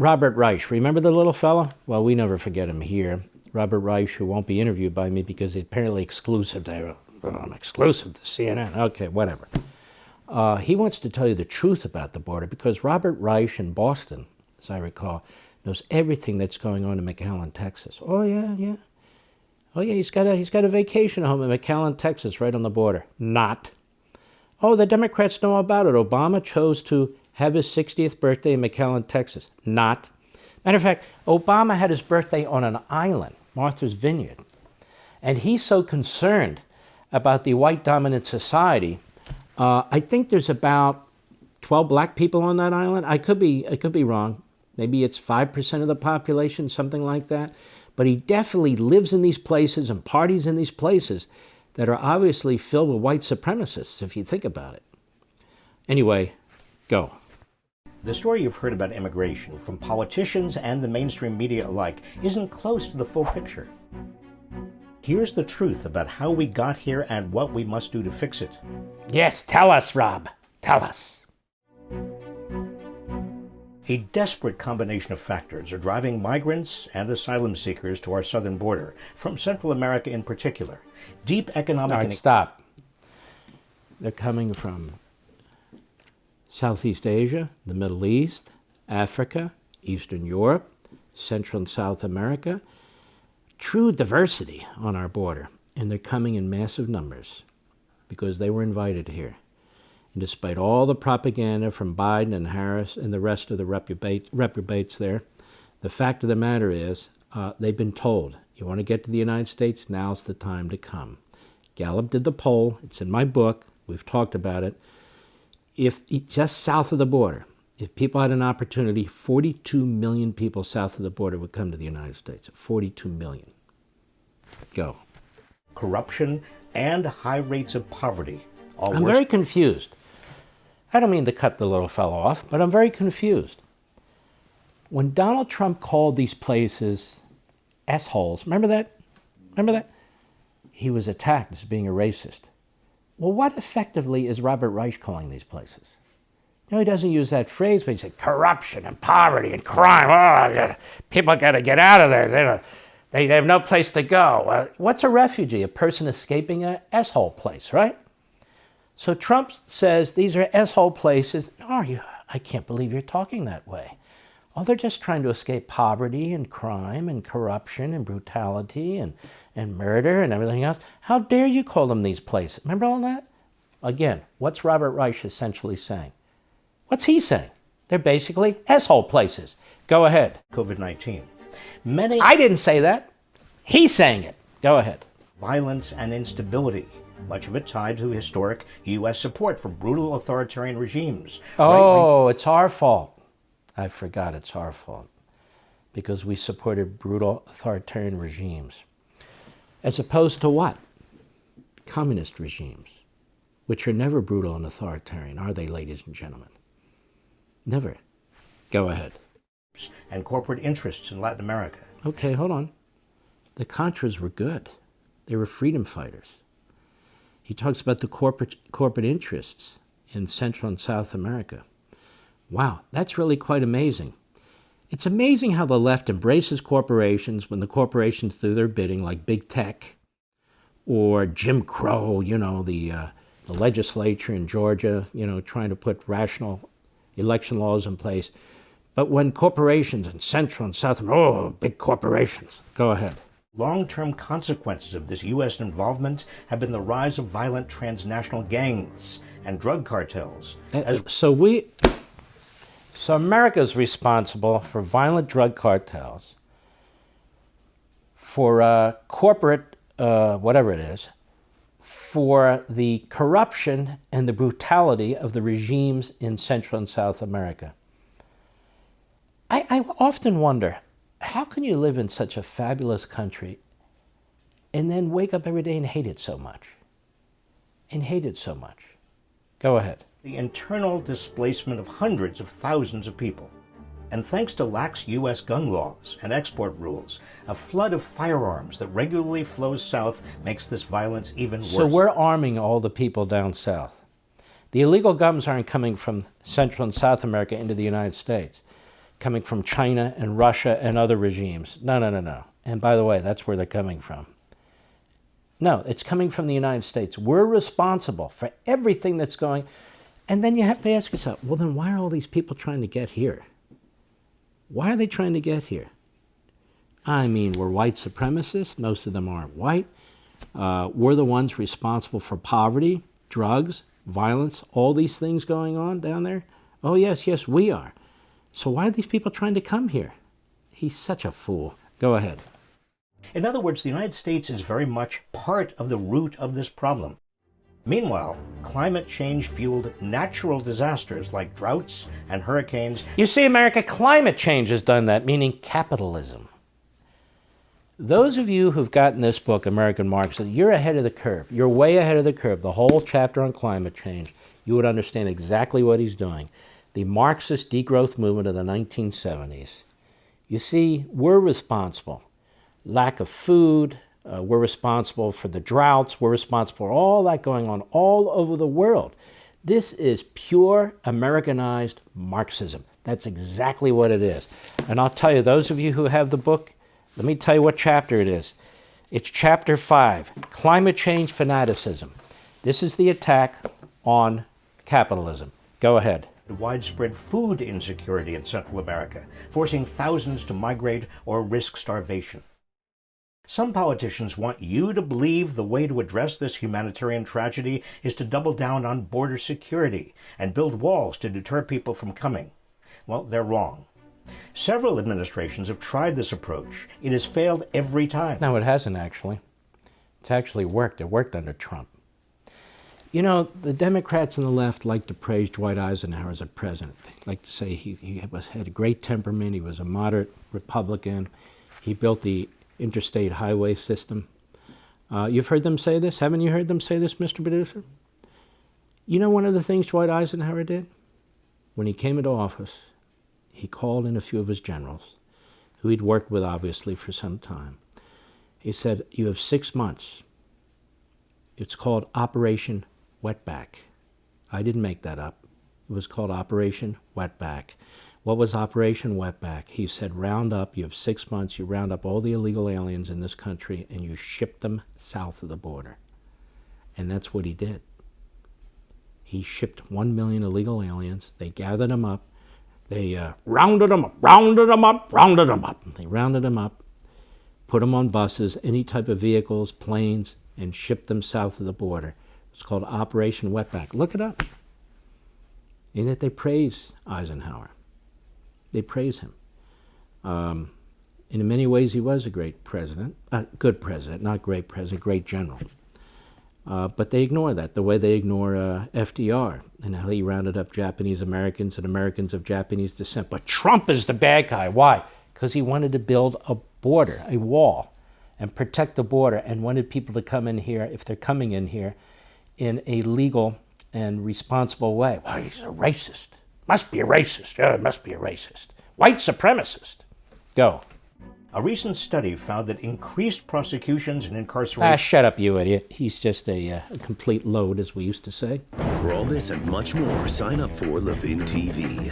Robert Reich, remember the little fellow? Well, we never forget him here. Robert Reich, who won't be interviewed by me because he's apparently exclusive to, I'm exclusive to CNN. Okay, whatever. He wants to tell you the truth about the border because Robert Reich in Boston, as I recall, knows everything that's going on in McAllen, Texas. Oh, yeah, yeah. Oh, yeah, he's got a vacation home in McAllen, Texas, right on the border. Not. Oh, the Democrats know about it. Obama chose to have his 60th birthday in McAllen, Texas. Not. Matter of fact, Obama had his birthday on an island, Martha's Vineyard. And he's so concerned about the white dominant society. I think there's about 12 black people on that island. I could be wrong. Maybe it's 5% of the population, something like that. But he definitely lives in these places and parties in these places that are obviously filled with white supremacists, if you think about it. Anyway, go. The story you've heard about immigration from politicians and the mainstream media alike isn't close to the full picture. Here's the truth about how we got here and what we must do to fix it. Yes, tell us, Rob. Tell us. A desperate combination of factors are driving migrants and asylum seekers to our southern border, from Central America in particular. Deep economic... All right, stop. They're coming from Southeast Asia, the Middle East, Africa, Eastern Europe, Central and South America. True diversity on our border. And they're coming in massive numbers because they were invited here. And despite all the propaganda from Biden and Harris and the rest of the reprobates there, the fact of the matter is they've been told, you want to get to the United States, now's the time to come. Gallup did the poll. It's in my book. We've talked about it. If just south of the border, if people had an opportunity, 42 million people south of the border would come to the United States. 42 million. Go. Corruption and high rates of poverty. I'm very confused. I don't mean to cut the little fellow off, but I'm very confused. When Donald Trump called these places S-holes, remember that? Remember that? He was attacked as being a racist. Well, what effectively is Robert Reich calling these places? No, he doesn't use that phrase, but he said corruption and poverty and crime. Oh, people got to get out of there. They have no place to go. What's a refugee? A person escaping an S-hole place, right? So Trump says these are S-hole places. I can't believe you're talking that way. Oh, they're just trying to escape poverty and crime and corruption and brutality and murder and everything else. How dare you call them these places? Remember all that? Again, what's Robert Reich essentially saying? What's he saying? They're basically S-hole places. Go ahead. COVID-19. I didn't say that. He's saying it. Go ahead. Violence and instability. Much of it tied to historic U.S. support for brutal authoritarian regimes. Oh, it's our fault. I forgot it's our fault. Because we supported brutal authoritarian regimes. As opposed to what? Communist regimes. Which are never brutal and authoritarian, are they, ladies and gentlemen? Never. Go ahead. And corporate interests in Latin America. Okay, hold on. The Contras were good. They were freedom fighters. He talks about the corporate interests in Central and South America. Wow, that's really quite amazing. It's amazing how the left embraces corporations when the corporations do their bidding, like big tech or Jim Crow, the legislature in Georgia, trying to put rational election laws in place. But when corporations in Central and South America, big corporations. Go ahead. Long-term consequences of this U.S. involvement have been the rise of violent transnational gangs and drug cartels. So America's responsible for violent drug cartels, for corporate, whatever it is, for the corruption and the brutality of the regimes in Central and South America. I often wonder, how can you live in such a fabulous country and then wake up every day and hate it so much? And hate it so much. Go ahead. The internal displacement of hundreds of thousands of people. And thanks to lax U.S. gun laws and export rules, a flood of firearms that regularly flows south makes this violence even worse. So we're arming all the people down south. The illegal guns aren't coming from Central and South America into the United States. coming from China and Russia and other regimes. No, no, no, no. And by the way, that's where they're coming from. No, it's coming from the United States. We're responsible for everything that's going. And then you have to ask yourself, well, then why are all these people trying to get here? Why are they trying to get here? I mean, we're white supremacists. Most of them aren't white. We're the ones responsible for poverty, drugs, violence, all these things going on down there. Oh, yes, yes, we are. So why are these people trying to come here? He's such a fool. Go ahead. In other words, the United States is very much part of the root of this problem. Meanwhile, climate change-fueled natural disasters like droughts and hurricanes... You see, America, climate change has done that, meaning capitalism. Those of you who've gotten this book, American Marxism, you're ahead of the curve. You're way ahead of the curve. The whole chapter on climate change, you would understand exactly what he's doing. The Marxist degrowth movement of the 1970s. You see, we're responsible. Lack of food, we're responsible for the droughts, we're responsible for all that going on all over the world. This is pure Americanized Marxism. That's exactly what it is. And I'll tell you, those of you who have the book, let me tell you what chapter it is. It's chapter 5, Climate Change Fanaticism. This is the attack on capitalism. Go ahead. Widespread food insecurity in Central America, forcing thousands to migrate or risk starvation. Some politicians want you to believe the way to address this humanitarian tragedy is to double down on border security and build walls to deter people from coming. Well, they're wrong. Several administrations have tried this approach. It has failed every time. No, it hasn't actually. It's actually worked. It worked under Trump. You know, the Democrats and the left like to praise Dwight Eisenhower as a president. They like to say he had a great temperament. He was a moderate Republican. He built the interstate highway system. You've heard them say this? Haven't you heard them say this, Mr. Producer? You know one of the things Dwight Eisenhower did? When he came into office, he called in a few of his generals, who he'd worked with obviously for some time. He said, you have 6 months. It's called Operation Wetback. I didn't make that up. It was called Operation Wetback. What was Operation Wetback? He said, round up, you have 6 months, you round up all the illegal aliens in this country and you ship them south of the border. And that's what he did. He shipped 1 million illegal aliens. They gathered them up. They rounded them up. They rounded them up, put them on buses, any type of vehicles, planes, and shipped them south of the border. It's called Operation Wetback. Look it up. And that they praise Eisenhower. They praise him. And in many ways, he was a great president. Good president, not great president, great general. But they ignore that, the way they ignore FDR and how he rounded up Japanese Americans and Americans of Japanese descent. But Trump is the bad guy. Why? Because he wanted to build a border, a wall, and protect the border and wanted people to come in here, if they're coming in here, in a legal and responsible way. Well, he's a racist. Must be a racist. Oh, it must be a racist. White supremacist. Go. A recent study found that increased prosecutions and incarceration... Shut up, you idiot. He's just a complete load, as we used to say. For all this and much more, sign up for Levin TV.